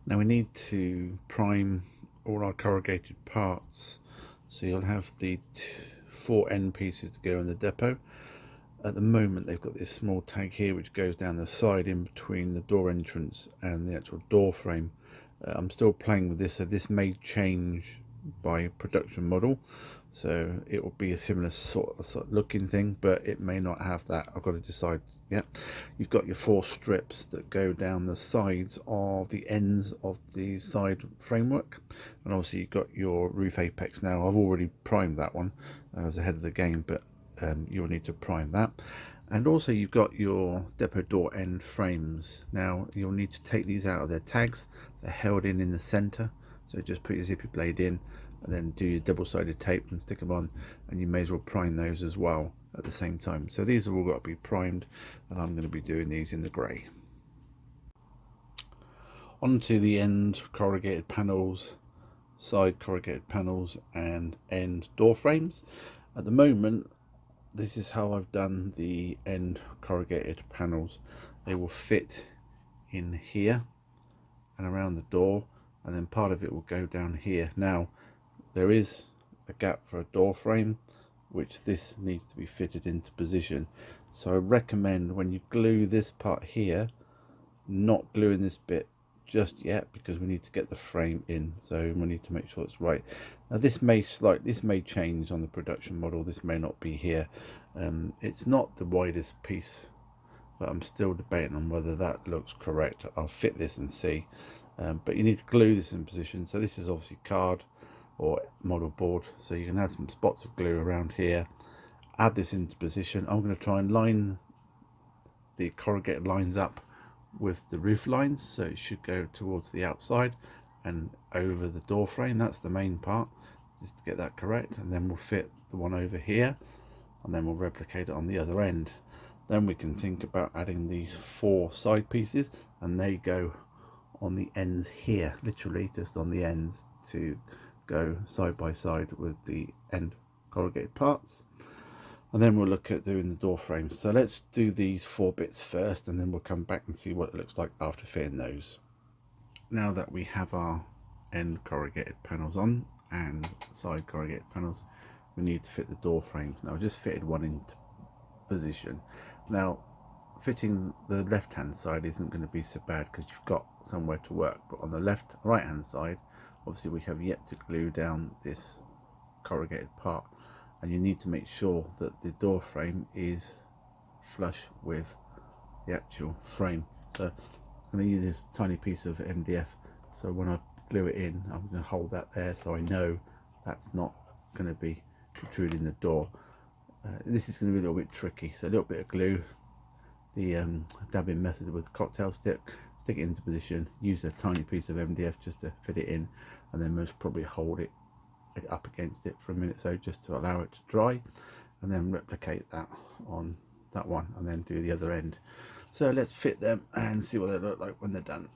Now we need to prime all our corrugated parts. So you'll have the 4 end pieces to go in the depot. At the moment they've got this small tag here which goes down the side in between the door entrance and the actual door frame. I'm still playing with this, so this may change by production model, so it will be a similar sort of looking thing, but it may not have that. I've got to decide. Yeah, you've got your 4 strips that go down the sides of the ends of the side framework, and obviously you've got your roof apex. Now I've already primed that one. I was ahead of the game, but you'll need to prime that. And also you've got your depot door end frames. Now you'll need to take these out of their tags. They're held in the center, so just put your zippy blade in and then do your double-sided tape and stick them on, and you may as well prime those as well at the same time. So these have all got to be primed, and I'm going to be doing these in the grey. Onto the end corrugated panels, side corrugated panels and end door frames. At the moment this is how I've done the end corrugated panels. They will fit in here and around the door, and then part of it will go down here. Now there is a gap for a door frame which this needs to be fitted into position, so I recommend when you glue this part here not gluing this bit just yet, because we need to get the frame in, so we need to make sure it's right. Now this may change on the production model. This may not be here. It's not the widest piece, but I'm still debating on whether that looks correct. I'll fit this and see, but you need to glue this in position. So this is obviously card or model board, so you can add some spots of glue around here, add this into position. I'm going to try and line the corrugated lines up with the roof lines, so it should go towards the outside and over the door frame. That's the main part, just to get that correct, and then we'll fit the one over here, and then we'll replicate it on the other end. Then we can think about adding these 4 side pieces, and they go on the ends here, literally just on the ends, to go side by side with the end corrugated parts. And then we'll look at doing the door frames. So let's do these 4 bits first, and then we'll come back and see what it looks like after fitting those. Now that we have our end corrugated panels on and side corrugated panels, we need to fit the door frames. Now I just fitted one into position. Now fitting the left hand side isn't going to be so bad because you've got somewhere to work, but on the right hand side, obviously we have yet to glue down this corrugated part, and you need to make sure that the door frame is flush with the actual frame. So I'm going to use this tiny piece of MDF, so when I glue it in, I'm going to hold that there so I know that's not going to be protruding the door. This is going to be a little bit tricky, so a little bit of glue, the dabbing method with cocktail stick, stick it into position, use a tiny piece of MDF just to fit it in, and then most probably hold it up against it for a minute so just to allow it to dry, and then replicate that on that one and then do the other end. So let's fit them and see what they look like when they're done.